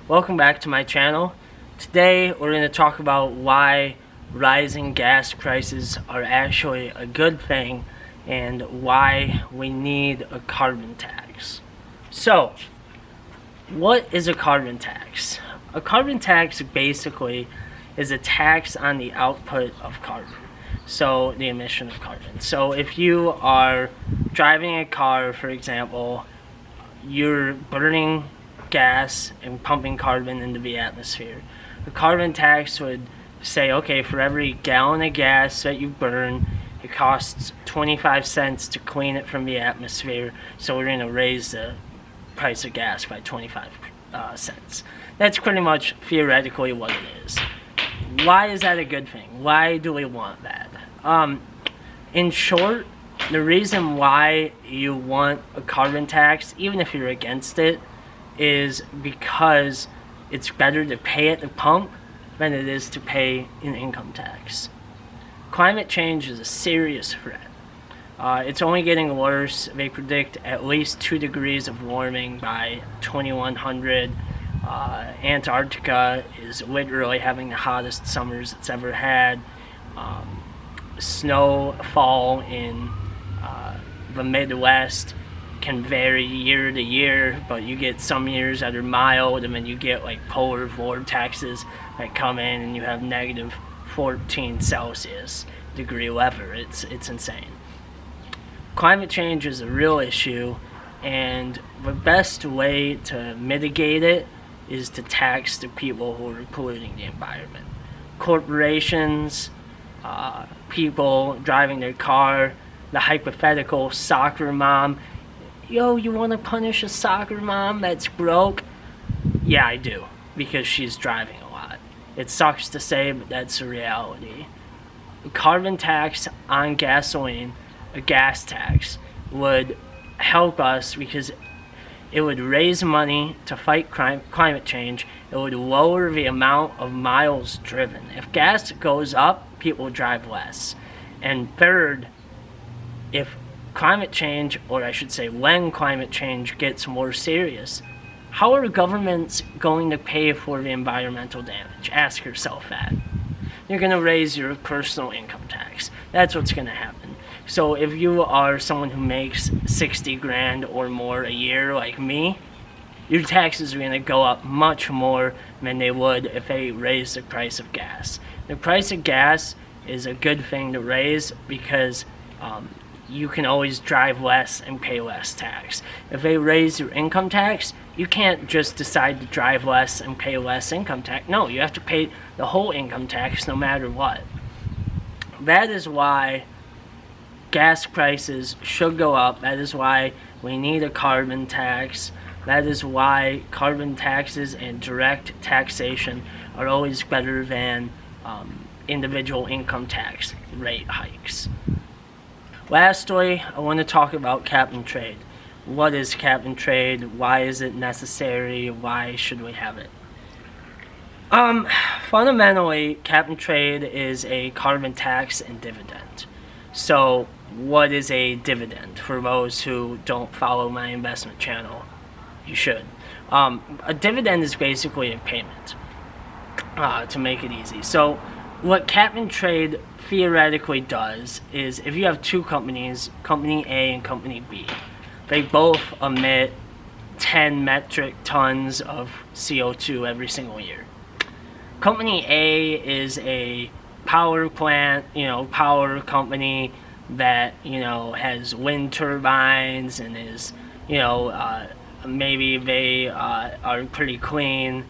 Welcome back to my channel. Today we're going to talk about why rising gas prices are actually a good thing and why we need a carbon tax. So, what is a carbon tax? A carbon tax basically is a tax on the output of carbon. So, the emission of carbon. So, if you are driving a car, for example, you're burning gas and pumping carbon into the atmosphere. The carbon tax would say, okay, for every gallon of gas that you burn, it costs 25 cents to clean it from the atmosphere, so we're going to raise the price of gas by 25 cents. That's pretty much theoretically what it is. Why is that a good thing? Why do we want that? In short, the reason why you want a carbon tax, even if you're against it, is because it's better to pay at the pump than it is to pay an income tax. Climate change is a serious threat. It's only getting worse. They predict at least 2 degrees of warming by 2100. Antarctica is literally having the hottest summers it's ever had. Snowfall in the Midwest can vary year to year, but you get some years that are mild, and then you get like polar vortexes that come in and you have negative 14 Celsius degree weather. It's insane. Climate change is a real issue, and the best way to mitigate it is to tax the people who are polluting the environment. Corporations, people driving their car, the hypothetical soccer mom. Yo, you want to punish a soccer mom that's broke? Yeah, I do, because she's driving a lot. It sucks to say, but that's the reality. A carbon tax on gasoline, a gas tax, would help us because it would raise money to fight climate change. It would lower the amount of miles driven. If gas goes up, people drive less. And third, if climate change, or I should say when climate change gets more serious, how are governments going to pay for the environmental damage? Ask yourself that. You're going to raise your personal income tax. That's what's going to happen. So if you are someone who makes 60 grand or more a year like me, your taxes are going to go up much more than they would if they raised the price of gas. The price of gas is a good thing to raise because you can always drive less and pay less tax. If they raise your income tax, you can't just decide to drive less and pay less income tax. No, you have to pay the whole income tax no matter what. That is why gas prices should go up. That is why we need a carbon tax. That is why carbon taxes and direct taxation are always better than individual income tax rate hikes. Lastly, I want to talk about cap and trade. What is cap and trade? Why is it necessary? Why should we have it? Fundamentally, cap and trade is a carbon tax and dividend. So, what is a dividend? For those who don't follow my investment channel, you should. A dividend is basically a payment, to make it easy. So, what cap and trade theoretically does is if you have two companies, Company A and Company B, they both emit 10 metric tons of CO2 every single year. Company A is a power plant, power company that, has wind turbines and is, maybe they are pretty clean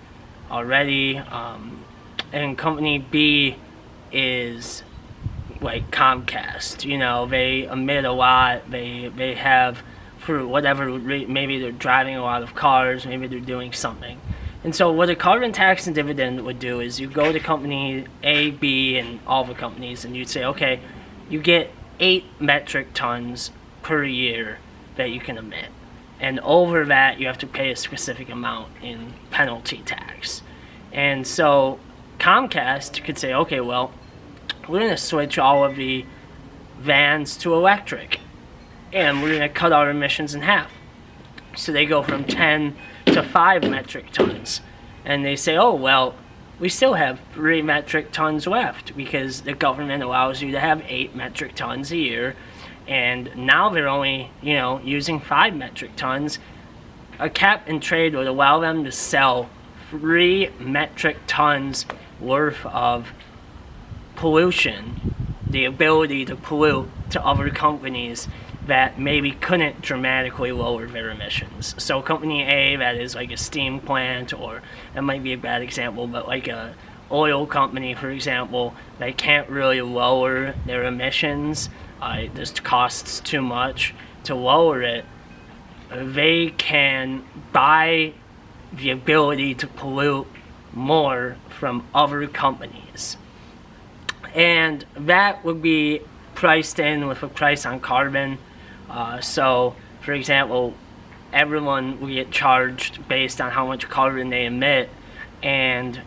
already. And Company B is like Comcast, they emit a lot, they have, for whatever, maybe they're driving a lot of cars, maybe they're doing something. And so what a carbon tax and dividend would do is you go to Company A, B, and all the companies, and you'd say, okay, you get 8 metric tons per year that you can emit. And over that, you have to pay a specific amount in penalty tax. And so Comcast could say, okay, well, we're going to switch all of the vans to electric, and we're going to cut our emissions in half. So they go from 10 to 5 metric tons. and they say, oh, well, we still have 3 metric tons left because the government allows you to have 8 metric tons a year, and now they're only, using 5 metric tons. A cap and trade would allow them to sell 3 metric tons worth of pollution, the ability to pollute, to other companies that maybe couldn't dramatically lower their emissions. So company A, that is like a steam plant, or that might be a bad example, but like a oil company, for example, they can't really lower their emissions. It just costs too much to lower it. They can buy the ability to pollute more from other companies. And that would be priced in with a price on carbon. So, for example, everyone will get charged based on how much carbon they emit, and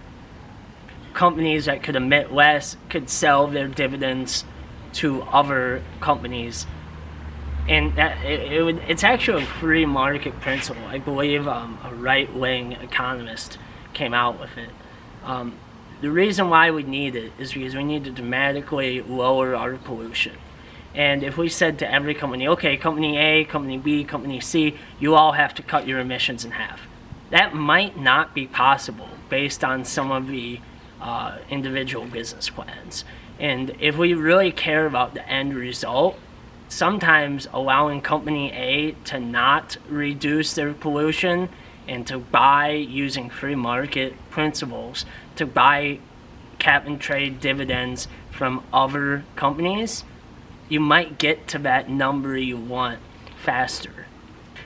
companies that could emit less could sell their dividends to other companies. And that it's actually a free market principle. I believe a right-wing economist came out with it. The reason why we need it is because we need to dramatically lower our pollution. And if we said to every company, okay, company A, company B, company C, you all have to cut your emissions in half, that might not be possible based on some of the individual business plans. And if we really care about the end result, sometimes allowing company A to not reduce their pollution and to buy, using free market principles, to buy cap and trade dividends from other companies, you might get to that number you want faster.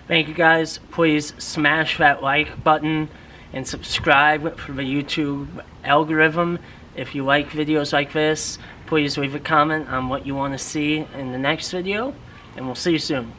Thank you guys. Please smash that like button and subscribe for the YouTube algorithm. If you like videos like this, please leave a comment on what you want to see in the next video, and we'll see you soon.